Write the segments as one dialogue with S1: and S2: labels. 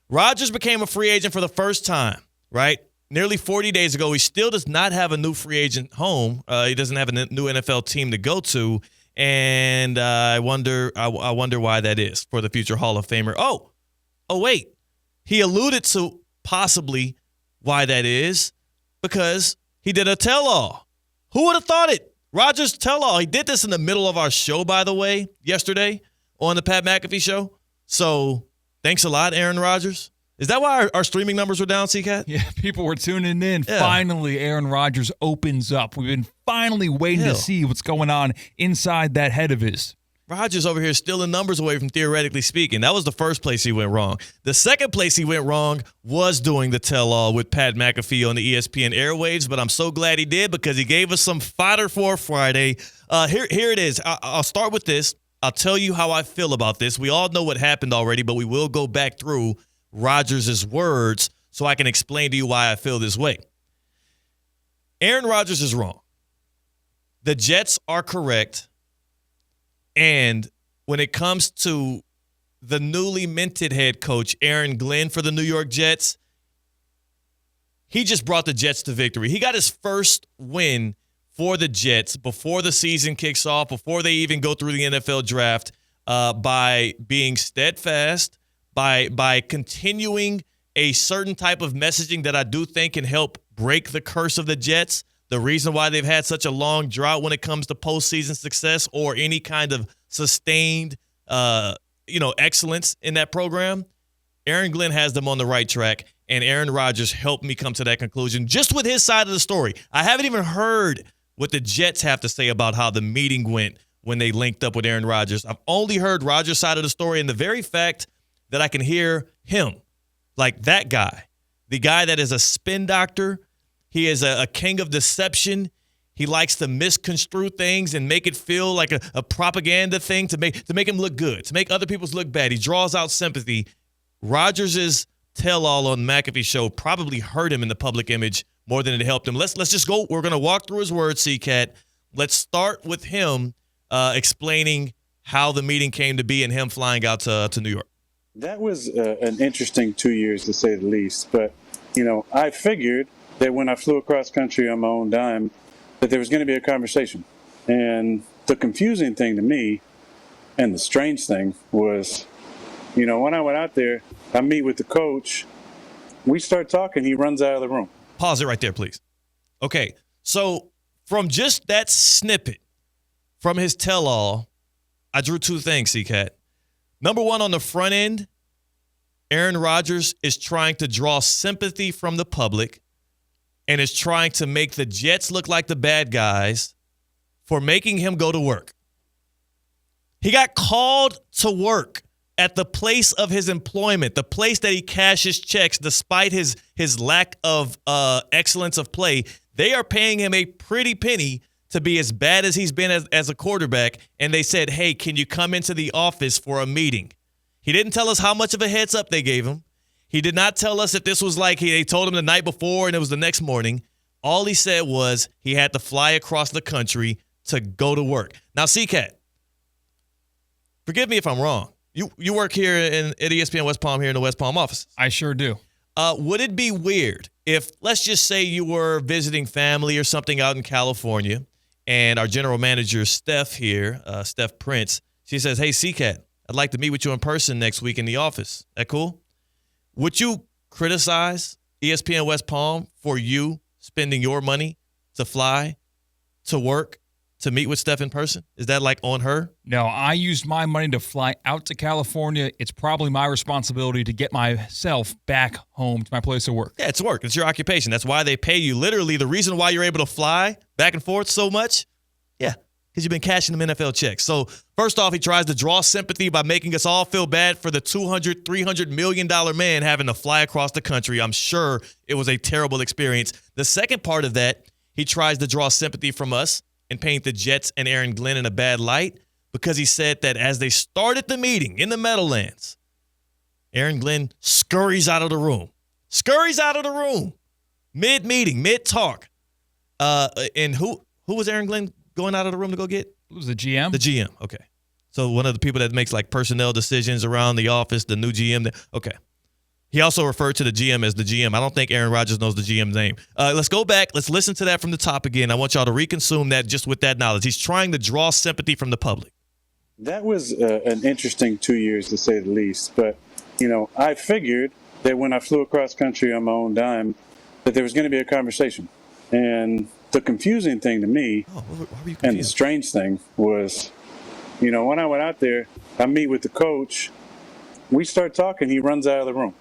S1: Rodgers became a free agent for the first time, right? Nearly 40 days ago. He still does not have a new free agent home. He doesn't have a new NFL team to go to, and I wonder why that is for the future Hall of Famer. Oh, wait. He alluded to possibly why that is because he did a tell-all. Who would have thought it? Rodgers tell-all. He did this in the middle of our show, by the way, yesterday on the Pat McAfee show. So thanks a lot, Aaron Rodgers. Is that why our streaming numbers were down, C-Cat?
S2: Yeah, people were tuning in.
S1: Yeah.
S2: Finally, Aaron Rodgers opens up. We've been finally waiting to see what's going on inside that head of his.
S1: Rodgers over here stealing numbers away from theoretically speaking. That was the first place he went wrong. The second place he went wrong was doing the tell-all with Pat McAfee on the ESPN airwaves, but I'm so glad he did because he gave us some fodder for Friday. Here it is. I'll start with this. I'll tell you how I feel about this. We all know what happened already, but we will go back through Rodgers' words so I can explain to you why I feel this way. Aaron Rodgers is wrong. The Jets are correct. And when it comes to the newly minted head coach, Aaron Glenn for the New York Jets, he just brought the Jets to victory. He got his first win for the Jets before the season kicks off, before they even go through the NFL draft, by being steadfast, by continuing a certain type of messaging that I do think can help break the curse of the Jets. The reason why they've had such a long drought when it comes to postseason success or any kind of sustained, excellence in that program, Aaron Glenn has them on the right track, and Aaron Rodgers helped me come to that conclusion just with his side of the story. I haven't even heard what the Jets have to say about how the meeting went when they linked up with Aaron Rodgers. I've only heard Rodgers' side of the story, and the very fact that I can hear him, like that guy, the guy that is a spin doctor. He is a king of deception. He likes to misconstrue things and make it feel like a propaganda thing to make him look good, to make other people's look bad. He draws out sympathy. Rodgers' tell-all on McAfee show probably hurt him in the public image more than it helped him. Let's just go. We're going to walk through his words, C-Cat. Let's start with him explaining how the meeting came to be and him flying out to New York.
S3: That was an interesting 2 years, to say the least. But, I figured that when I flew across country on my own dime, that there was going to be a conversation. And the confusing thing to me and the strange thing was, when I went out there, I meet with the coach. We start talking. He runs out of the room.
S1: Pause it right there, please. Okay, so from just that snippet from his tell-all, I drew two things, C-Cat. Number one, on the front end, Aaron Rodgers is trying to draw sympathy from the public and is trying to make the Jets look like the bad guys for making him go to work. He got called to work at the place of his employment, the place that he cashes checks despite his lack of excellence of play. They are paying him a pretty penny to be as bad as he's been as a quarterback, and they said, hey, can you come into the office for a meeting? He didn't tell us how much of a heads up they gave him. He did not tell us if this was like they told him the night before and it was the next morning. All he said was he had to fly across the country to go to work. Now, C-Cat, forgive me if I'm wrong. You work here at ESPN West Palm here in the West Palm office.
S2: I sure do.
S1: Would it be weird if, let's just say you were visiting family or something out in California, and our general manager, Steph here, Steph Prince, she says, hey, C-Cat, I'd like to meet with you in person next week in the office. That cool? Would you criticize ESPN West Palm for you spending your money to fly to work to meet with Steph in person? Is that like on her?
S2: No, I used my money to fly out to California. It's probably my responsibility to get myself back home to my place of work.
S1: Yeah, it's work. It's your occupation. That's why they pay you. Literally, the reason why you're able to fly back and forth so much, because you've been cashing them NFL checks. So first off, he tries to draw sympathy by making us all feel bad for the $200, $300 million man having to fly across the country. I'm sure it was a terrible experience. The second part of that, he tries to draw sympathy from us and paint the Jets and Aaron Glenn in a bad light because he said that as they started the meeting in the Meadowlands, Aaron Glenn scurries out of the room. Mid-meeting, mid-talk. And who was Aaron Glenn going out of the room to go get?
S2: It was the GM.
S1: The GM, okay. So one of the people that makes like personnel decisions around the office, the new GM. Okay. He also referred to the GM as the GM. I don't think Aaron Rodgers knows the GM's name. Let's go back. Let's listen to that from the top again. I want y'all to reconsume that just with that knowledge. He's trying to draw sympathy from the public.
S3: That was an interesting 2 years, to say the least. But, I figured that when I flew across country on my own dime, that there was going to be a conversation. And the confusing thing to me,
S1: why were you confused?
S3: and the strange thing was, when I went out there, I meet with the coach. We start talking. He runs out of the room.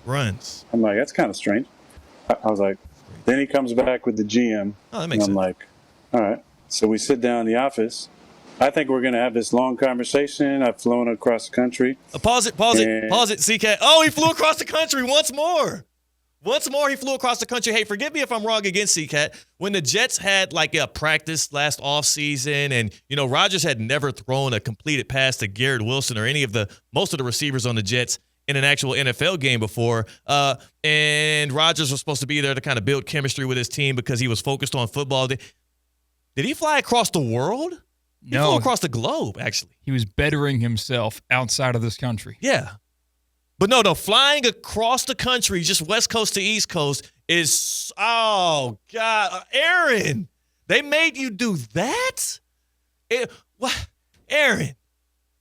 S1: Runs.
S3: I'm like, that's kind of strange. I was like, then he comes back with the GM.
S1: Oh, that makes
S3: and I'm
S1: sense.
S3: like, all right. So we sit down in the office. I think we're going to have this long conversation. I've flown across the country.
S1: Pause it, CK. Oh, he flew across the country once more. Once more, he flew across the country. Hey, forgive me if I'm wrong again, CK. When the Jets had like a practice last offseason and, Rodgers had never thrown a completed pass to Garrett Wilson or most of the receivers on the Jets in an actual NFL game before. And Rodgers was supposed to be there to kind of build chemistry with his team because he was focused on football. Did he fly across the world? He flew across the globe, actually.
S2: He was bettering himself outside of this country.
S1: Yeah. But no, flying across the country, just West Coast to East Coast is, oh, God. Aaron, they made you do that? Aaron,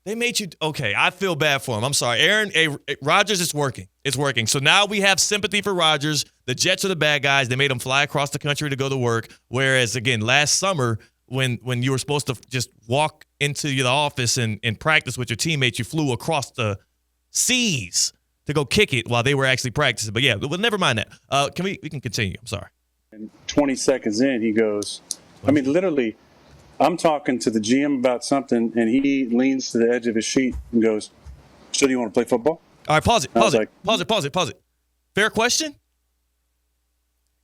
S1: they made you, okay, I feel bad for him. I'm sorry. Aaron, Rodgers, it's working. It's working. So now we have sympathy for Rodgers. The Jets are the bad guys. They made him fly across the country to go to work. Whereas, again, last summer, when you were supposed to just walk into the office and practice with your teammates, you flew across the seas to go kick it while they were actually practicing. But yeah, well, never mind that. We can continue. I'm sorry.
S3: And 20 seconds in, he goes, literally, I'm talking to the GM about something, and he leans to the edge of his sheet and goes, so do you want to play football?
S1: All right, pause it.
S3: I was
S1: Pause it. Fair question?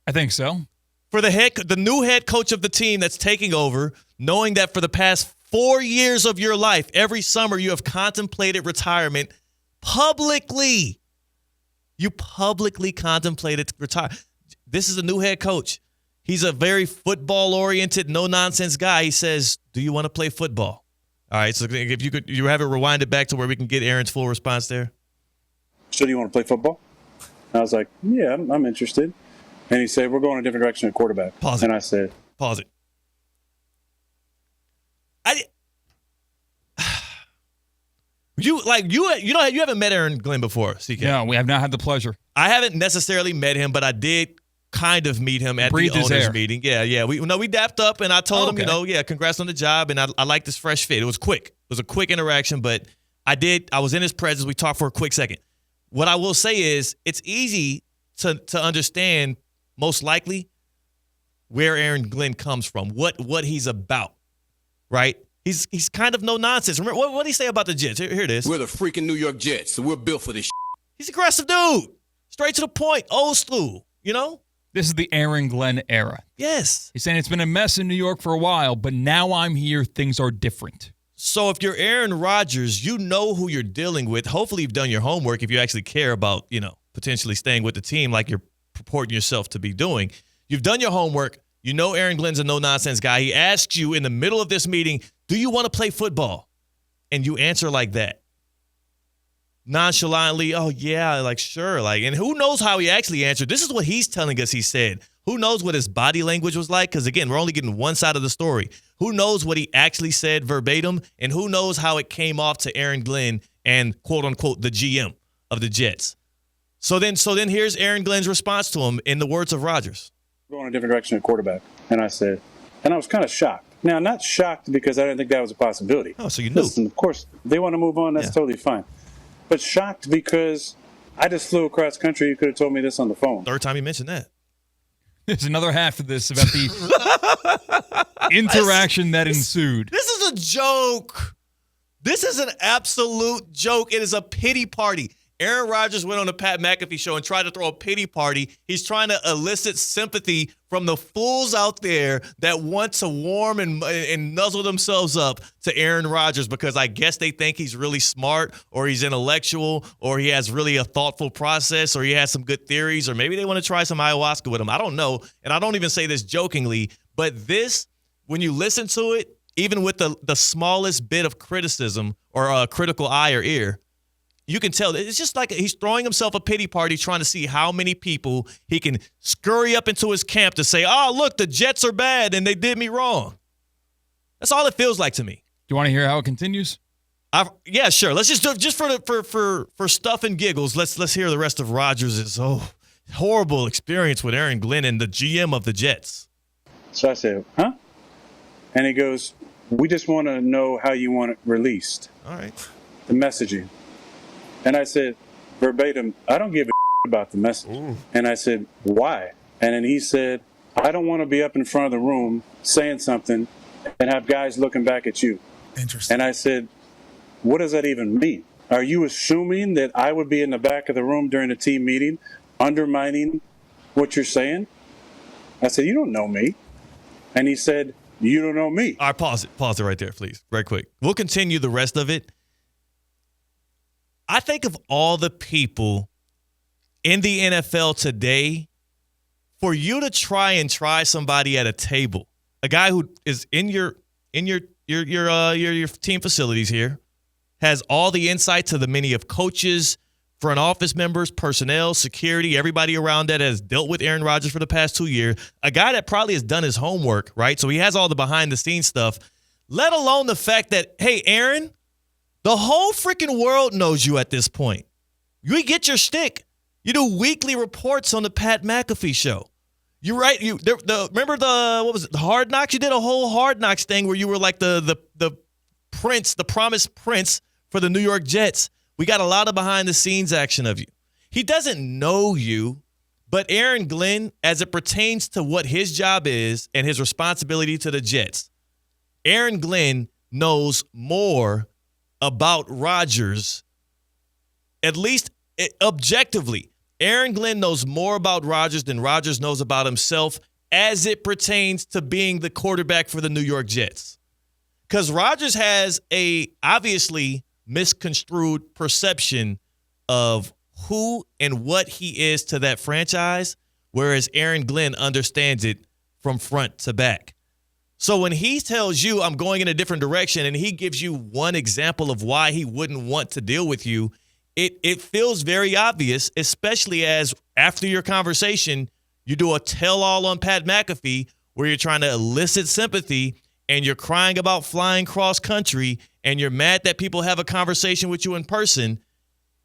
S2: I think so.
S1: For the new head coach of the team that's taking over, knowing that for the past 4 years of your life, every summer you have contemplated retirement publicly. You publicly contemplated retirement. This is a new head coach. He's a very football-oriented, no-nonsense guy. He says, do you want to play football? All right, so if you have it rewinded back to where we can get Aaron's full response there.
S3: So do you want to play football? I was like, yeah, I'm interested. And he said, we're going a different direction at quarterback.
S1: Pause it.
S3: And I said,
S1: pause it. You haven't met Aaron Glenn before, CK.
S2: No, we have not had the pleasure.
S1: I haven't necessarily met him, but I did kind of meet him at the owners meeting. Yeah. We dapped up, and I told him, congrats on the job, and I like this fresh fit. It was quick. It was a quick interaction, but I was in his presence. We talked for a quick second. What I will say is it's easy to understand, most likely, where Aaron Glenn comes from, what he's about, right? He's kind of no nonsense. Remember, what did he say about the Jets? Here it is.
S4: We're the freaking New York Jets, so we're built for this.
S1: He's an aggressive dude. Straight to the point. Old school,
S2: This is the Aaron Glenn era.
S1: Yes.
S2: He's saying it's been a mess in New York for a while, but now I'm here. Things are different.
S1: So if you're Aaron Rodgers, you know who you're dealing with. Hopefully you've done your homework if you actually care about, potentially staying with the team like you're purporting yourself to be doing. You've done your homework. You know Aaron Glenn's a no-nonsense guy. He asks you in the middle of this meeting, do you want to play football? And you answer like that. Nonchalantly, oh, yeah, like, sure. And who knows how he actually answered? This is what he's telling us he said. Who knows what his body language was like? Because, again, we're only getting one side of the story. Who knows what he actually said verbatim? And who knows how it came off to Aaron Glenn and, quote-unquote, the GM of the Jets? So then here's Aaron Glenn's response to him in the words of Rodgers.
S3: Going a different direction at quarterback. And I said, and I was kind of shocked. Now, not shocked because I didn't think that was a possibility.
S1: Oh, so you knew.
S3: Listen, of course, if they want to move on, that's totally fine. But shocked because I just flew across country. You could have told me this on the phone.
S1: Third time you mentioned that.
S2: There's another half of this about the interaction that ensued.
S1: This is a joke. This is an absolute joke. It is a pity party. Aaron Rodgers went on the Pat McAfee show and tried to throw a pity party. He's trying to elicit sympathy from the fools out there that want to warm and nuzzle themselves up to Aaron Rodgers because I guess they think he's really smart or he's intellectual or he has really a thoughtful process or he has some good theories or maybe they want to try some ayahuasca with him. I don't know. And I don't even say this jokingly, but this, when you listen to it, even with the smallest bit of criticism or a critical eye or ear, you can tell it's just like he's throwing himself a pity party trying to see how many people he can scurry up into his camp to say, oh, look, the Jets are bad and they did me wrong. That's all it feels like to me.
S2: Do you want to hear how it continues?
S1: Yeah, sure. Let's just do just for stuff and giggles. Let's hear the rest of Rodgers' horrible experience with Aaron Glenn and the GM of the Jets.
S3: So I said, huh? And he goes, we just want to know how you want it released.
S1: All right.
S3: The messaging. And I said, verbatim, I don't give a about the message. Ooh. And I said, why? And then he said, I don't want to be up in front of the room saying something and have guys looking back at you.
S5: Interesting.
S3: And I said, what does that even mean? Are you assuming that I would be in the back of the room during a team meeting undermining what you're saying? I said, you don't know me. And he said, you don't know me.
S1: All right, pause it right there, please. Right quick. We'll continue the rest of it. I think of all the people in the NFL today, for you to try somebody at a table, a guy who is in your team facilities here, has all the insight to the many of coaches, front office members, personnel, security, everybody around that has dealt with Aaron Rodgers for the past 2 years, a guy that probably has done his homework, right? So he has all the behind-the-scenes stuff, let alone the fact that, hey, Aaron, the whole freaking world knows you at this point. You get your shtick. You do weekly reports on the Pat McAfee show. You're right. Remember the Hard Knocks? You did a whole Hard Knocks thing where you were like the prince, the promised prince for the New York Jets. We got a lot of behind-the-scenes action of you. He doesn't know you, but Aaron Glenn, as it pertains to what his job is and his responsibility to the Jets, Aaron Glenn knows more about Rodgers, at least objectively. Aaron Glenn knows more about Rodgers than Rodgers knows about himself as it pertains to being the quarterback for the New York Jets. Because Rodgers has a obviously misconstrued perception of who and what he is to that franchise, whereas Aaron Glenn understands it from front to back. So when he tells you I'm going in a different direction and he gives you one example of why he wouldn't want to deal with you, it feels very obvious, especially as after your conversation, you do a tell-all on Pat McAfee where you're trying to elicit sympathy and you're crying about flying cross-country and you're mad that people have a conversation with you in person.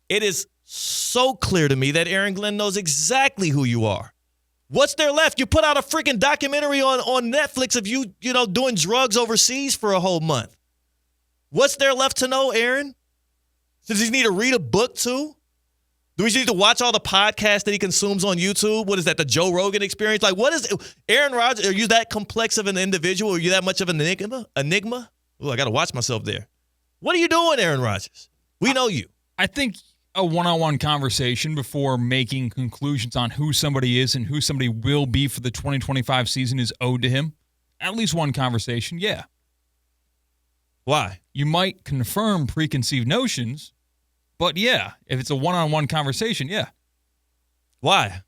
S1: It is so clear to me that Aaron Glenn knows exactly who you are. What's there left? You put out a freaking documentary on Netflix of you doing drugs overseas for a whole month. What's there left to know, Aaron? Does he need to read a book too? Do we need to watch all the podcasts that he consumes on YouTube? What is that, the Joe Rogan experience? Like, what is Aaron Rodgers? Are you that complex of an individual? Are you that much of an enigma? Oh, I got to watch myself there. What are you doing, Aaron Rodgers? We know you.
S2: I think a one-on-one conversation before making conclusions on who somebody is and who somebody will be for the 2025 season is owed to him. At least one conversation, yeah.
S1: Why?
S2: You might confirm preconceived notions, but yeah, if it's a one-on-one conversation, yeah.
S1: Why?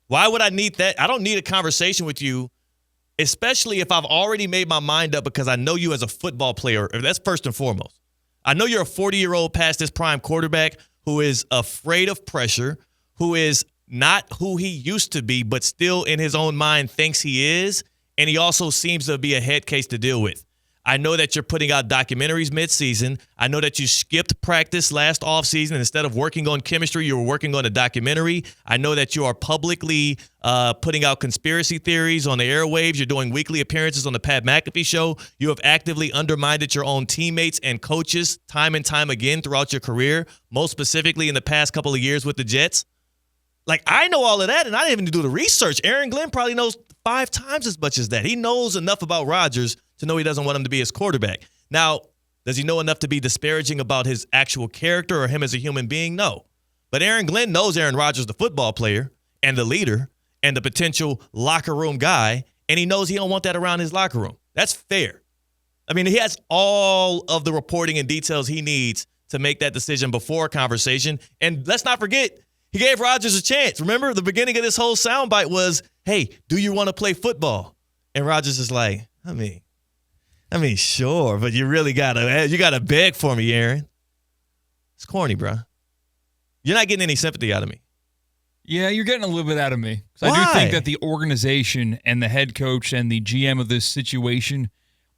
S1: Why would I need that? I don't need a conversation with you, especially if I've already made my mind up because I know you as a football player. That's first and foremost. I know you're a 40-year-old past his prime quarterback who is afraid of pressure, who is not who he used to be, but still in his own mind thinks he is, and he also seems to be a head case to deal with. I know that you're putting out documentaries mid-season. I know that you skipped practice last offseason. Instead of working on chemistry, you were working on a documentary. I know that you are publicly putting out conspiracy theories on the airwaves. You're doing weekly appearances on the Pat McAfee show. You have actively undermined your own teammates and coaches time and time again throughout your career, most specifically in the past couple of years with the Jets. Like, I know all of that, and I didn't even do the research. Aaron Glenn probably knows 5 times as much as that. He knows enough about Rodgers to know he doesn't want him to be his quarterback. Now, does he know enough to be disparaging about his actual character or him as a human being? No. But Aaron Glenn knows Aaron Rodgers, the football player and the leader and the potential locker room guy, and he knows he don't want that around his locker room. That's fair. I mean, he has all of the reporting and details he needs to make that decision before a conversation. And let's not forget, he gave Rodgers a chance. Remember, the beginning of this whole soundbite was, hey, do you want to play football? And Rodgers is like, I mean, sure, but you really gotta beg for me, Aaron. It's corny, bro. You're not getting any sympathy out of me.
S2: Yeah, you're getting a little bit out of me. I
S1: Why?
S2: do think that the organization and the head coach and the GM of this situation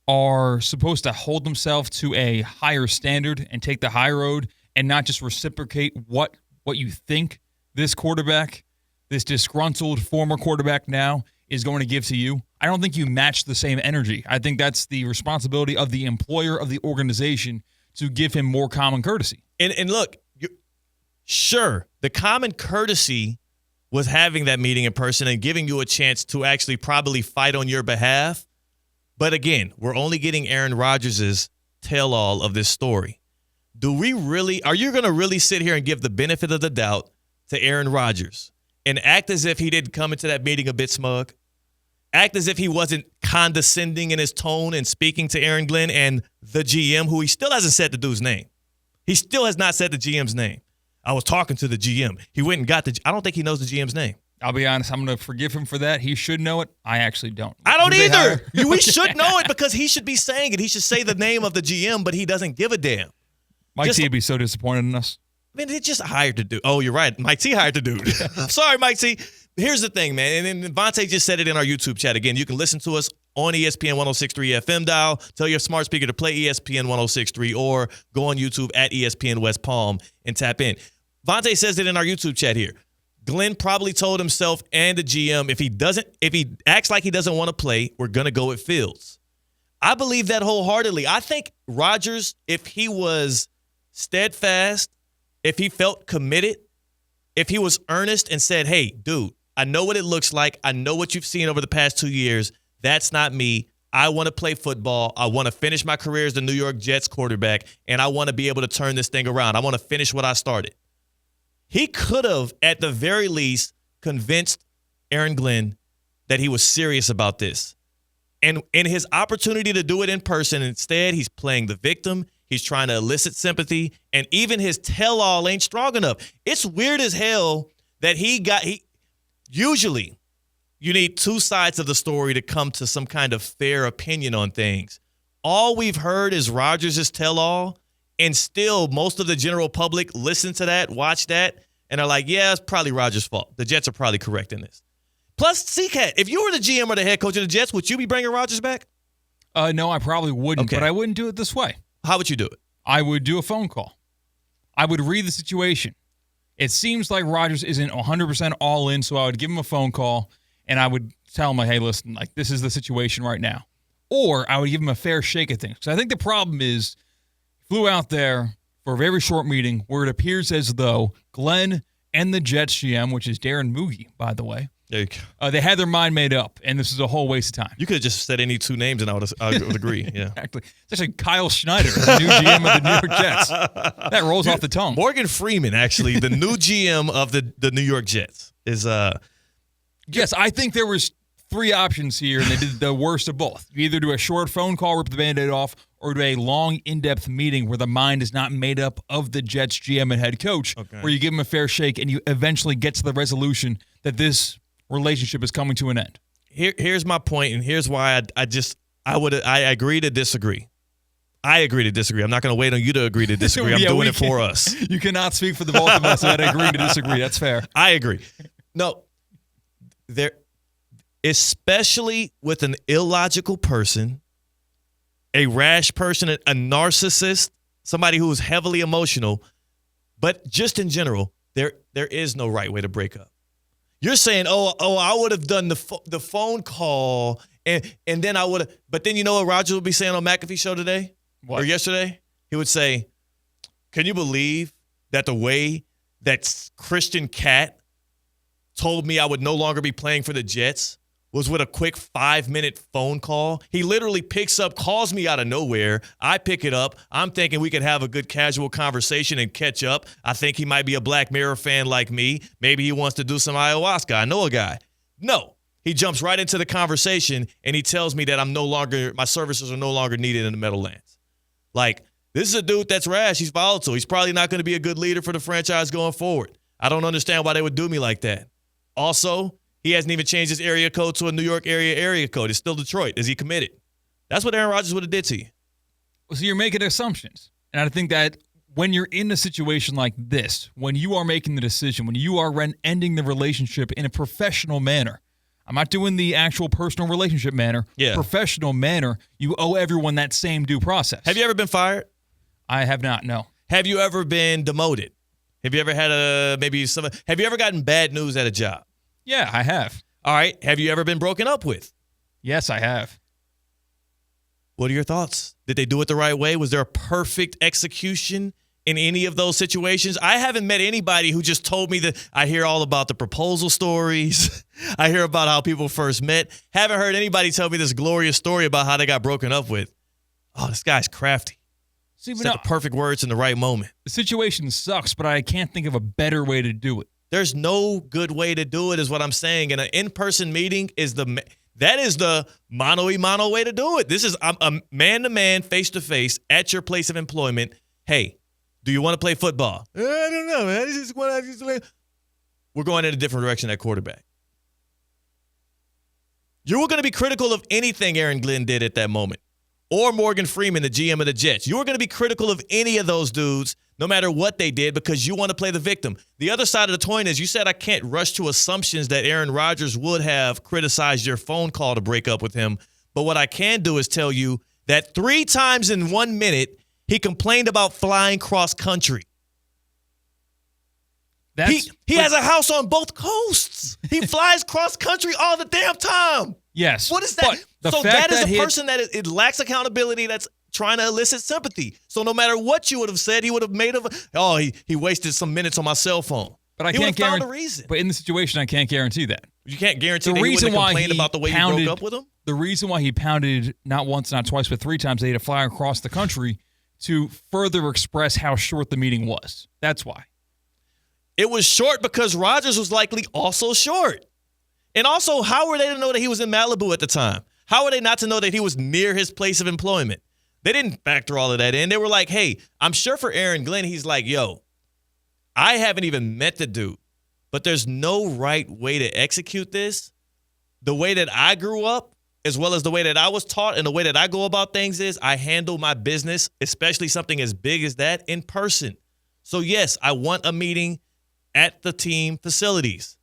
S2: are supposed to hold themselves to a higher standard and take the high road and not just reciprocate what you think this quarterback, this disgruntled former quarterback now, is going to give to you. I don't think you match the same energy. I think that's the responsibility of the employer of the organization to give him more common courtesy.
S1: And look, sure, the common courtesy was having that meeting in person and giving you a chance to actually probably fight on your behalf. But again, we're only getting Aaron Rodgers' tell-all of this story. Are you going to really sit here and give the benefit of the doubt to Aaron Rodgers and act as if he didn't come into that meeting a bit smug? Act as if he wasn't condescending in his tone and speaking to Aaron Glenn and the GM, who he still hasn't said the dude's name. He still has not said the GM's name. I was talking to the GM. He went and got I don't think he knows the GM's name.
S2: I'll be honest, I'm going to forgive him for that. He should know it. I actually don't.
S1: I don't either. We should know it because he should be saying it. He should say the name of the GM, but he doesn't give a damn.
S2: Mike T would be so disappointed in us.
S1: I mean, they just hired the dude. Oh, you're right. Mike T hired the dude. I'm sorry, Mike T. Here's the thing, man. And Vontae just said it in our YouTube chat. Again, you can listen to us on ESPN 106.3 FM dial. Tell your smart speaker to play ESPN 106.3 or go on YouTube at ESPN West Palm and tap in. Vontae says it in our YouTube chat here. Glenn probably told himself and the GM, if he acts like he doesn't want to play, we're going to go with Fields. I believe that wholeheartedly. I think Rodgers, if he was steadfast, if he felt committed, if he was earnest and said, hey, dude, I know what it looks like. I know what you've seen over the past 2 years. That's not me. I want to play football. I want to finish my career as the New York Jets quarterback, and I want to be able to turn this thing around. I want to finish what I started. He could have, at the very least, convinced Aaron Glenn that he was serious about this. And in his opportunity to do it in person, instead, he's playing the victim. He's trying to elicit sympathy. And even his tell-all ain't strong enough. It's weird as hell that usually, you need two sides of the story to come to some kind of fair opinion on things. All we've heard is Rodgers' tell-all. And still, most of the general public listen to that, watch that, and are like, yeah, it's probably Rodgers' fault. The Jets are probably correct in this. Plus, C-Cat, if you were the GM or the head coach of the Jets, would you be bringing Rodgers back?
S2: No, I probably wouldn't,
S1: Okay.
S2: but I wouldn't do it this way.
S1: How would you do it?
S2: I would do a phone call. I would read the situation. It seems like Rodgers isn't 100% all in, so I would give him a phone call, and I would tell him, like, hey, listen, like, this is the situation right now. Or I would give him a fair shake at things. Because I think the problem is, flew out there for a very short meeting where it appears as though Glenn and the Jets GM, which is Darren Moogie, by the way,
S1: There you go.
S2: they had their mind made up, and this is a whole waste of time.
S1: You could have just said any two names, and I would agree. Yeah.
S2: Exactly. It's actually Kyle Schneider, the new GM of the New York Jets. That rolls off the tongue.
S1: Morgan Freeman, actually, the new GM of the New York Jets, is
S2: Yes, I think there was three options here, and they did the worst of both. You either do a short phone call, rip the Band-Aid off, or do a long, in-depth meeting where the mind is not made up of the Jets GM and head coach, where you give them a fair shake and you eventually get to the resolution that this relationship is coming to an end.
S1: Here's my point, and here's why I agree to disagree. I agree to disagree. I'm not going to wait on you to agree to disagree. I'm doing it for us.
S2: You cannot speak for the both of us that agree to disagree. That's fair.
S1: I agree. No, especially with an illogical person, a rash person, a narcissist, somebody who is heavily emotional, but just in general, there is no right way to break up. You're saying, oh, I would have done the phone call, and then I would have, but then you know what Rodgers would be saying on McAfee show today?
S2: What?
S1: Or yesterday? He would say, can you believe that the way that Christian Cat told me I would no longer be playing for the Jets was with a quick 5-minute phone call? He literally picks up, calls me out of nowhere. I pick it up. I'm thinking we could have a good casual conversation and catch up. I think he might be a Black Mirror fan like me. Maybe he wants to do some ayahuasca. I know a guy. No. He jumps right into the conversation and he tells me that my services are no longer needed in the Meadowlands. Like, this is a dude that's rash. He's volatile. He's probably not going to be a good leader for the franchise going forward. I don't understand why they would do me like that. Also, he hasn't even changed his area code to a New York area code. It's still Detroit. Is he committed? That's what Aaron Rodgers would have did to you.
S2: So you're making assumptions. And I think that when you're in a situation like this, when you are making the decision, when you are ending the relationship in a professional manner, I'm not doing the actual personal relationship manner, professional manner, you owe everyone that same due process.
S1: Have you ever been fired?
S2: I have not, no.
S1: Have you ever been demoted? Have you ever had have you ever gotten bad news at a job?
S2: Yeah, I have.
S1: All right. Have you ever been broken up with?
S2: Yes, I have.
S1: What are your thoughts? Did they do it the right way? Was there a perfect execution in any of those situations? I haven't met anybody who just told me that. I hear all about the proposal stories. I hear about how people first met. Haven't heard anybody tell me this glorious story about how they got broken up with. Oh, this guy's crafty.
S2: See,
S1: Said the perfect words in the right moment.
S2: The situation sucks, but I can't think of a better way to do it.
S1: There's no good way to do it is what I'm saying. And an in-person meeting is the mano-a-mano way to do it. This is a man-to-man, face-to-face at your place of employment. Hey, do you want to play football? I don't know, man. We're going in a different direction at quarterback. You were going to be critical of anything Aaron Glenn did at that moment. Or Morgan Freeman, the GM of the Jets. You were going to be critical of any of those dudes, no matter what they did, because you want to play the victim. The other side of the coin is you said I can't rush to assumptions that Aaron Rodgers would have criticized your phone call to break up with him. But what I can do is tell you that 3 times in 1 minute, he complained about flying cross country. He has a house on both coasts. He flies cross country all the damn time.
S2: Yes.
S1: What is that? So that is a person that it lacks accountability that's trying to elicit sympathy. So no matter what you would have said, he would have made he wasted some minutes on my cell phone.
S2: But I can't guarantee the reason. But in the situation, I can't guarantee that.
S1: You can't guarantee that he wouldn't have complained about the way you broke up with him?
S2: The reason why he pounded not once, not twice, but 3 times, they had to fly across the country to further express how short the meeting was. That's why.
S1: It was short because Rodgers was likely also short. And also, how were they to know that he was in Malibu at the time? How were they not to know that he was near his place of employment? They didn't factor all of that in. They were like, hey, I'm sure for Aaron Glenn, he's like, yo, I haven't even met the dude, but there's no right way to execute this. The way that I grew up, as well as the way that I was taught and the way that I go about things is I handle my business, especially something as big as that, in person. So, yes, I want a meeting at the team facilities.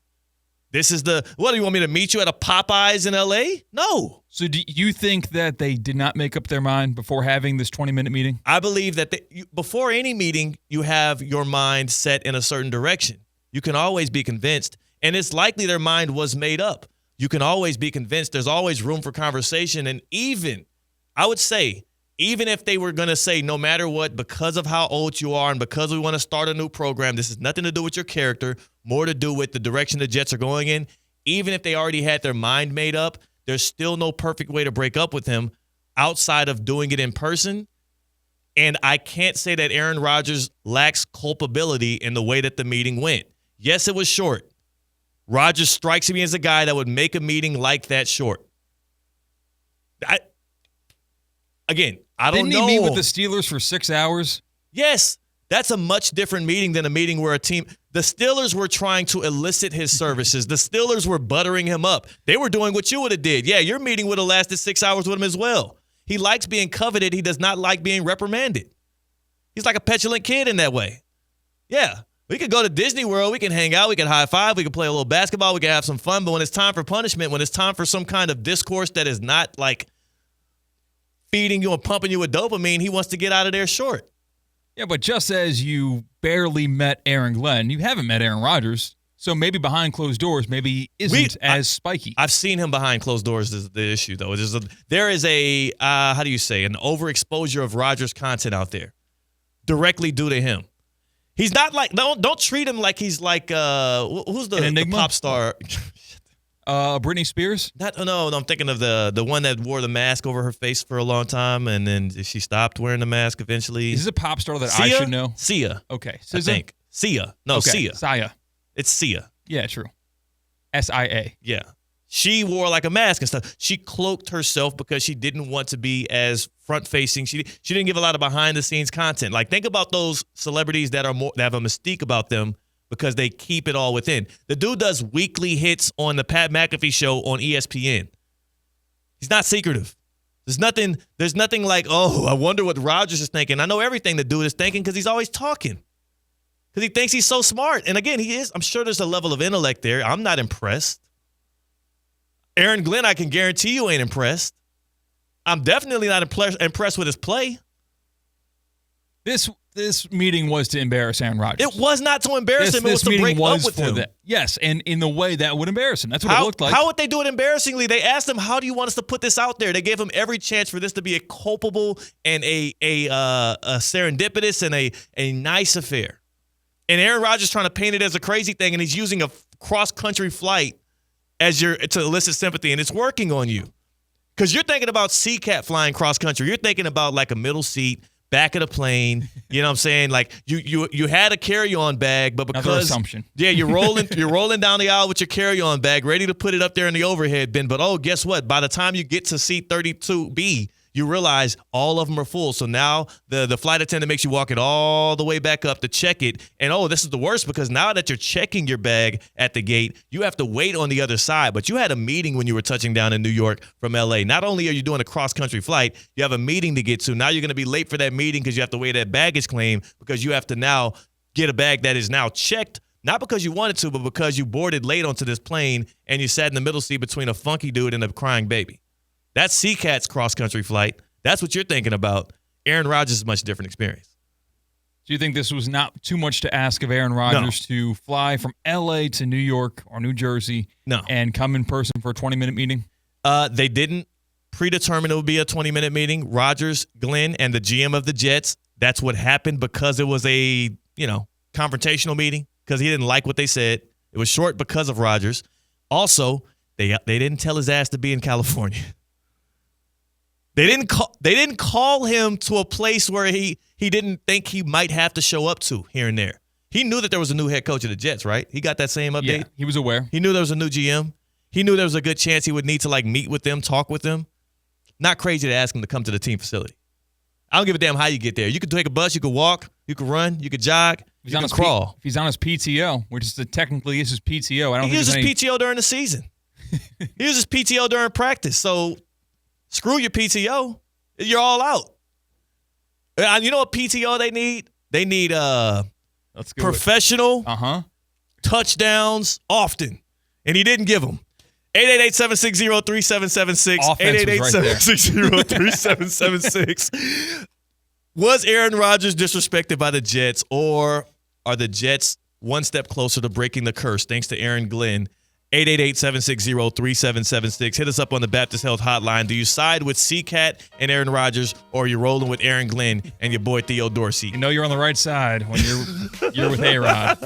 S1: This is what do you want me to meet you at a Popeyes in LA? No.
S2: So do you think that they did not make up their mind before having this 20-minute meeting?
S1: I believe that before any meeting, you have your mind set in a certain direction. You can always be convinced, and it's likely their mind was made up. You can always be convinced. There's always room for conversation, and I would say, even if they were going to say no matter what, because of how old you are and because we want to start a new program, this has nothing to do with your character, more to do with the direction the Jets are going in. Even if they already had their mind made up, there's still no perfect way to break up with him outside of doing it in person. And I can't say that Aaron Rodgers lacks culpability in the way that the meeting went. Yes, it was short. Rodgers strikes me as a guy that would make a meeting like that short. I don't know.
S2: Didn't he meet with the Steelers for 6 hours?
S1: Yes. That's a much different meeting than a meeting where the Steelers were trying to elicit his services. The Steelers were buttering him up. They were doing what you would have did. Yeah, your meeting would have lasted 6 hours with him as well. He likes being coveted. He does not like being reprimanded. He's like a petulant kid in that way. Yeah, we could go to Disney World. We can hang out. We can high five. We can play a little basketball. We can have some fun. But when it's time for punishment, when it's time for some kind of discourse that is not like feeding you and pumping you with dopamine, he wants to get out of there short.
S2: Yeah, but just as you barely met Aaron Glenn, you haven't met Aaron Rodgers. So maybe behind closed doors, maybe he isn't as spiky.
S1: I've seen him behind closed doors is the issue, though. There is an overexposure of Rodgers content out there directly due to him. He's not like, don't treat him like he's like, who's the pop star?
S2: Britney Spears?
S1: No, I'm thinking of the one that wore the mask over her face for a long time, and then she stopped wearing the mask eventually.
S2: Is this a pop star that I should know?
S1: Sia.
S2: Okay.
S1: I think. Sia. No,
S2: okay.
S1: Sia.
S2: Sia.
S1: It's Sia.
S2: Yeah, true. S-I-A.
S1: Yeah. She wore like a mask and stuff. She cloaked herself because she didn't want to be as front-facing. She didn't give a lot of behind-the-scenes content. Like, think about those celebrities that have a mystique about them because they keep it all within. The dude does weekly hits on the Pat McAfee show on ESPN. He's not secretive. There's nothing like, oh, I wonder what Rodgers is thinking. I know everything the dude is thinking because he's always talking. Because he thinks he's so smart. And again, he is. I'm sure there's a level of intellect there. I'm not impressed. Aaron Glenn, I can guarantee you ain't impressed. I'm definitely not impressed with his play.
S2: This meeting was to embarrass Aaron Rodgers.
S1: It was not to embarrass him. It was to break up with him.
S2: Yes, and in the way that would embarrass him. That's what it looked like.
S1: How would they do it embarrassingly? They asked him, how do you want us to put this out there? They gave him every chance for this to be a culpable and a serendipitous and a nice affair. And Aaron Rodgers trying to paint it as a crazy thing, and he's using a cross-country flight to elicit sympathy, and it's working on you. Because you're thinking about CCAT flying cross-country. You're thinking about like a middle seat, back of the plane, you know what I'm saying? Like you had a carry-on bag, but because
S2: another assumption.
S1: Yeah, you're rolling down the aisle with your carry-on bag, ready to put it up there in the overhead bin. But oh, guess what? By the time you get to seat 32B, you realize all of them are full. So now the flight attendant makes you walk it all the way back up to check it. And oh, this is the worst because now that you're checking your bag at the gate, you have to wait on the other side. But you had a meeting when you were touching down in New York from LA. Not only are you doing a cross-country flight, you have a meeting to get to. Now you're going to be late for that meeting because you have to wait that baggage claim because you have to now get a bag that is now checked. Not because you wanted to, but because you boarded late onto this plane and you sat in the middle seat between a funky dude and a crying baby. That's CCAT's cross-country flight. That's what you're thinking about. Aaron Rodgers is a much different experience.
S2: Do you think this was not too much to ask of Aaron Rodgers to fly from L.A. to New York or New Jersey and come in person for a 20-minute meeting?
S1: They didn't predetermine it would be a 20-minute meeting. Rodgers, Glenn, and the GM of the Jets, that's what happened because it was a, confrontational meeting because he didn't like what they said. It was short because of Rodgers. Also, they didn't tell his ass to be in California. They didn't call him to a place where he didn't think he might have to show up to here and there. He knew that there was a new head coach of the Jets, right? He got that same update?
S2: Yeah, he was aware.
S1: He knew there was a new GM. He knew there was a good chance he would need to meet with them, talk with them. Not crazy to ask him to come to the team facility. I don't give a damn how you get there. You could take a bus, you could walk, you could run, you could jog, you could crawl.
S2: If he's on his PTO, which is technically this is PTO.
S1: He uses PTO during the season. He uses PTO during practice. So screw your PTO. You're all out. You know what PTO they need? They need professional touchdowns often. And he didn't give them. 888-760-3776. 888-760-3776. Was Aaron Rodgers disrespected by the Jets, or are the Jets one step closer to breaking the curse thanks to Aaron Glenn? 888-760-3776. Hit us up on the Baptist Health Hotline. Do you side with CCAT and Aaron Rodgers, or are you rolling with Aaron Glenn and your boy Theo Dorsey?
S2: You know you're on the right side when you're with A-Rod.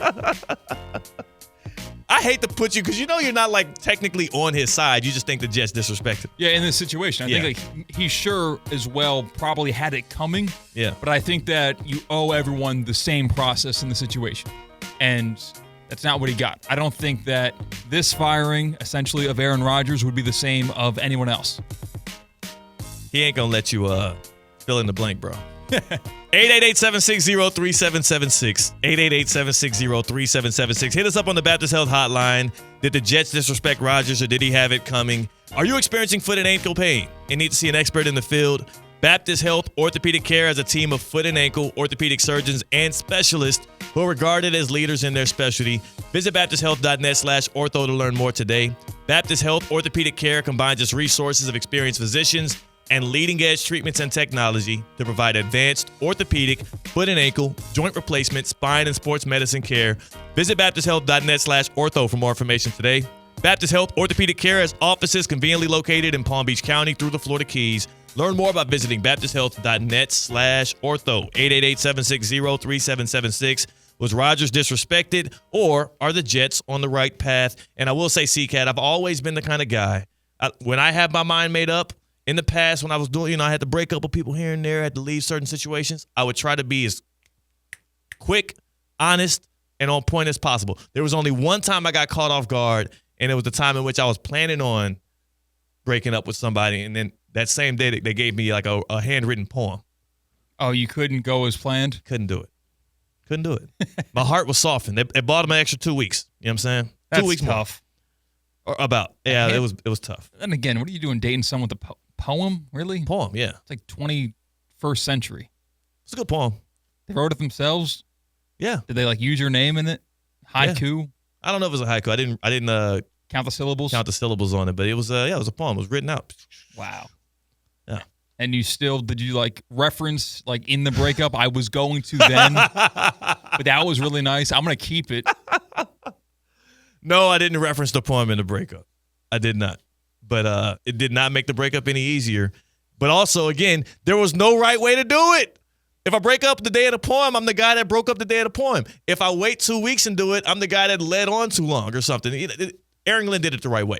S1: I hate to put you, because you're not technically on his side. You just think the Jets disrespected.
S2: Yeah, in this situation, I think he sure as well probably had it coming.
S1: Yeah.
S2: But I think that you owe everyone the same process in the situation. And that's not what he got. I don't think that this firing, essentially, of Aaron Rodgers would be the same of anyone else.
S1: He ain't going to let you fill in the blank, bro. 888-760-3776. 888-760-3776. Hit us up on the Baptist Health Hotline. Did the Jets disrespect Rodgers, or did he have it coming? Are you experiencing foot and ankle pain and need to see an expert in the field? Baptist Health Orthopedic Care has a team of foot and ankle orthopedic surgeons and specialists who are regarded as leaders in their specialty. Visit baptisthealth.net/ortho to learn more today. Baptist Health Orthopedic Care combines its resources of experienced physicians and leading-edge treatments and technology to provide advanced orthopedic, foot and ankle, joint replacement, spine, and sports medicine care. Visit baptisthealth.net/ortho for more information today. Baptist Health Orthopedic Care has offices conveniently located in Palm Beach County through the Florida Keys. Learn more about visiting baptisthealth.net/ortho. 888-760-3776. Was Rodgers disrespected, or are the Jets on the right path? And I will say, CCAT, I've always been the kind of guy, when I have my mind made up, in the past when I was doing, I had to break up with people here and there, I had to leave certain situations, I would try to be as quick, honest, and on point as possible. There was only one time I got caught off guard, and it was the time in which I was planning on breaking up with somebody, and then that same day they gave me a handwritten poem.
S2: Oh, you couldn't go as planned?
S1: Couldn't do it. My heart was softened. It bought him an extra 2 weeks. You know what I'm saying?
S2: That's
S1: 2 weeks
S2: tough.
S1: More. Or about. Yeah, it was tough.
S2: And again, what are you doing dating someone with a poem, really?
S1: Poem, yeah.
S2: It's like 21st century.
S1: It's a good poem.
S2: They wrote it themselves?
S1: Yeah.
S2: Did they like use your name in it? Haiku?
S1: I don't know if it was a haiku. I didn't
S2: Count the syllables?
S1: count the syllables on it, but it was it was a poem. It was written out.
S2: Wow.
S1: Yeah.
S2: And did you like reference like in the breakup? I was going to then, but that was really nice. I'm going to keep it.
S1: No, I didn't reference the poem in the breakup. I did not. But it did not make the breakup any easier. But also, again, there was no right way to do it. If I break up the day of the poem, I'm the guy that broke up the day of the poem. If I wait 2 weeks and do it, I'm the guy that led on too long or something. Aaron Glenn did it the right way.